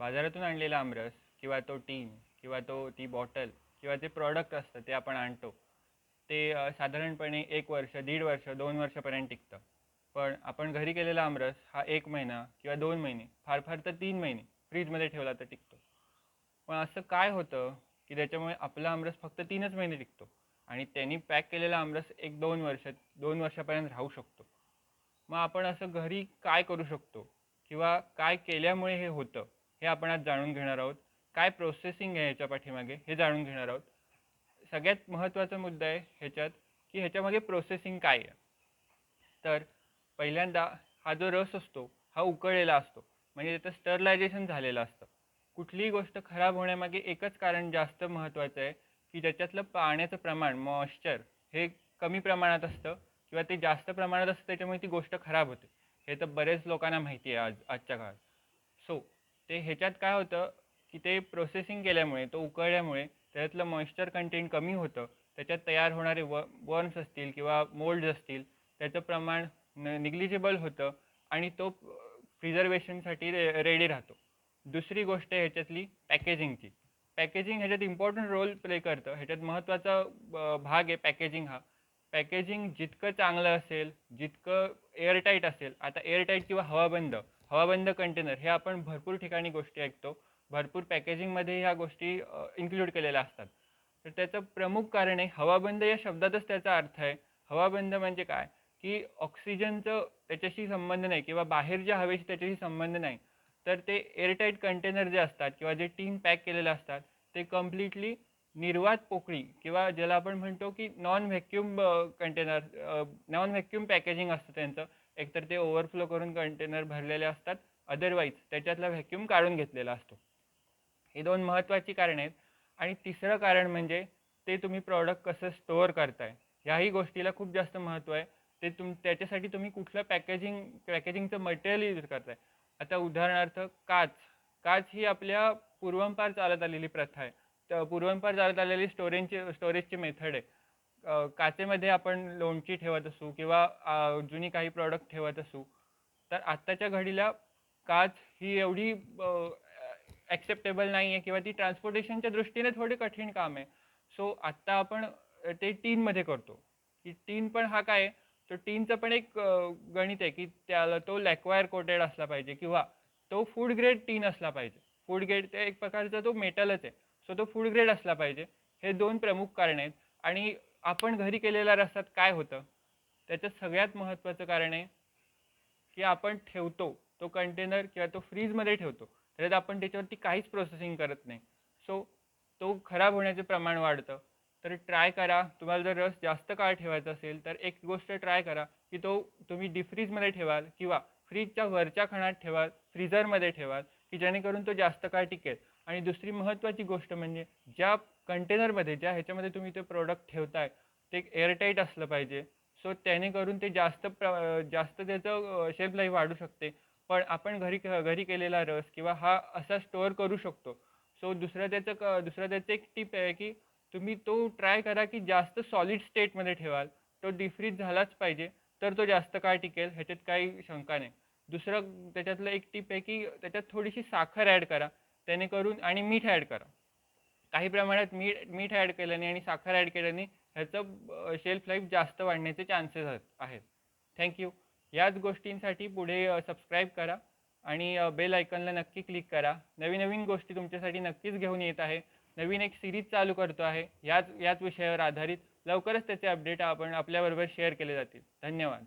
बाजारातून आणलेला आमरस किंवा तो टीन किंवा ती बॉटल किंवा ते प्रॉडक्ट असतं ते आपण आणतो ते साधारणपणे 1 वर्ष, 1.5 वर्ष, 2 वर्षापर्यंत टिकतं. पण आपण घरी केलेला आमरस हा 1 महिना किंवा 2 महिने, फार फार तर 3 महिने फ्रीजमध्ये ठेवला तर टिकतो. पण असं काय होतं की त्याच्यामुळे आपला आमरस फक्त 3च महिने टिकतो आणि त्यांनी पॅक केलेला आमरस 1-2 वर्ष, 2 वर्षापर्यंत राहू शकतो. मग आपण असं घरी काय करू शकतो किंवा काय केल्यामुळे हे होतं हे आपण आज जाणून घेणार आहोत. काय प्रोसेसिंग आहे ह्याच्या पाठीमागे हे जाणून घेणार आहोत. सगळ्यात महत्त्वाचा मुद्दा आहे ह्याच्यात की ह्याच्यामागे प्रोसेसिंग काय आहे. तर पहिल्यांदा हा जो रस असतो हा उकळलेला असतो, म्हणजे त्याचं स्टरलायझेशन झालेलं असतं. कुठलीही गोष्ट खराब होण्यामागे एकच कारण जास्त महत्त्वाचं आहे की त्याच्यातलं पाण्याचं प्रमाण, मॉइश्चर हे कमी प्रमाणात असतं किंवा ते जास्त प्रमाणात असतं, त्याच्यामुळे ती गोष्ट खराब होते. हे तर बरेच लोकांना माहिती आहे आजच्या काळात. सो ते ह्याच्यात काय होतं की ते प्रोसेसिंग केल्यामुळे, तो उकळल्यामुळे त्याच्यातलं मॉइश्चर कंटेंट कमी होतं. त्याच्यात तयार होणारे वर्म्स असतील किंवा मोल्ड्स असतील त्याचं प्रमाण निग्लिजिबल होतं आणि तो प्रिझर्वेशनसाठी रेडी राहतो. दुसरी गोष्ट आहे ह्याच्यातली पॅकेजिंगची. पॅकेजिंग ह्याच्यात इम्पॉर्टंट रोल प्ले करतं. ह्याच्यात महत्त्वाचा भाग आहे पॅकेजिंग हा. पॅकेजिंग जितकं चांगलं असेल, जितकं एअरटाईट असेल, आता एअरटाईट किंवा हवाबंद कंटेनर हे आपण भरपूर ठिकाणी गोष्टी ऐकतो. भरपूर पॅकेजिंगमध्ये ह्या गोष्टी इन्क्लूड केलेल्या असतात. तर त्याचं प्रमुख कारण आहे हवाबंद या शब्दातच त्याचा अर्थ आहे. हवाबंद म्हणजे काय की ऑक्सिजनचं त्याच्याशी संबंध नाही किंवा बाहेरच्या हवेशी त्याच्याशी संबंध नाही. तर ते एअरटाईट कंटेनर जे असतात किंवा जे टीन पॅक केलेले असतात ते कम्प्लिटली निर्वात पोकळी किंवा ज्याला आपण म्हणतो की non vacuum container, non vacuum packaging असतं त्यांचं. एकतर ते ओव्हरफ्लो करून कंटेनर भरलेले असतात, अदरवाईज त्याच्यातला व्हॅक्यूम काढून घेतलेला असतो. ही 2 महत्त्वाची कारणे आहेत. आणि तिसरं कारण म्हणजे ते तुम्ही प्रॉडक्ट कसं स्टोअर करताय, ह्याही गोष्टीला खूप जास्त महत्त्व आहे. ते त्याच्यासाठी तुम्ही कुठलं पॅकेजिंगचं मटेरियल यूज करताय. आता उदाहरणार्थ काच. काच ही आपल्या पूर्वांपार चालत आलेली प्रथा आहे. तर पूर्वांपार चालत आलेली स्टोरेजची मेथड आहे. काचेमध्ये आपण लोणची ठेवत असू किंवा जुनी काही प्रॉडक्ट ठेवत असू, तर आत्ताच्या घडीला काच ही एवढी ॲक्सेप्टेबल नाही आहे किंवा ती ट्रान्सपोर्टेशनच्या दृष्टीने थोडी कठीण काम आहे. सो आत्ता आपण ते टीनमध्ये करतो. की टीन पण हा काय आहे, तो टीनचं पण एक गणित आहे की त्याला तो लॅक्वायर कोटेड असला पाहिजे किंवा तो फूड ग्रेड टीन असला पाहिजे. फूड ग्रेड ते एक प्रकारचा तो मेटलच आहे. सो तो फूड ग्रेड असला पाहिजे. हे 2 प्रमुख कारण आहेत. आणि आपण घरी केलेल्या रसात काय होतं, त्याचं सगळ्यात महत्त्वाचं कारण आहे की आपण ठेवतो तो कंटेनर किंवा तो फ्रीजमध्ये ठेवतो, त्याच्यात आपण त्याच्यावरती काहीच प्रोसेसिंग करत नाही. सो तो खराब होण्याचे प्रमाण वाढतं. तर ट्राय करा, तुम्हाला जर रस जास्त काळ ठेवायचा असेल तर एक गोष्ट ट्राय करा की तो तुम्ही डीफ्रीजमध्ये ठेवाल किंवा फ्रीजच्या वरच्या खणात ठेवाल, फ्रीझरमध्ये ठेवाल की जेणेकरून तो जास्त काळ टिकेल. आणि दुसरी महत्त्वाची गोष्ट म्हणजे ज्या कंटेनरमध्ये, ज्या ह्याच्यामध्ये तुम्ही ते प्रोडक्ट ठेवताय ते एअरटाईट असलं पाहिजे. सो त्यानेकरून ते जास्त त्याचं शेल्फ लाईफ वाढू शकते. पण आपण घरी केलेला रस किंवा हा असा स्टोअर करू शकतो. सो दुसरं त्याचं एक टिप आहे की तुम्ही तो ट्राय करा की जास्त सॉलिड स्टेटमध्ये ठेवाल. तो डिफ्रीज झालाच पाहिजे, तर तो जास्त काळ टिकेल, ह्याच्यात काही शंका नाही. दुसरं त्याच्यातलं एक टिप आहे की त्याच्यात थोडीशी साखर ॲड करा, त्यानेकरून आणि मीठ ॲड करा. काही प्रमाणात मीठ ॲड केल्याने आणि साखर ॲड केल्याने ह्याचं शेल्फ लाईफ जास्त वाढण्याचे चान्सेस आहेत. थँक्यू. याच गोष्टींसाठी पुढे सबस्क्राईब करा आणि बेल आयकॉनला नक्की क्लिक करा. नवीन नवीन गोष्टी तुमच्यासाठी नक्कीच घेऊन येत आहे. नवीन एक सिरीज चालू करतो आहे याच विषयावर आधारित. लवकरच त्याचे अपडेट आपण आपल्याबरोबर शेअर केले जातील. धन्यवाद.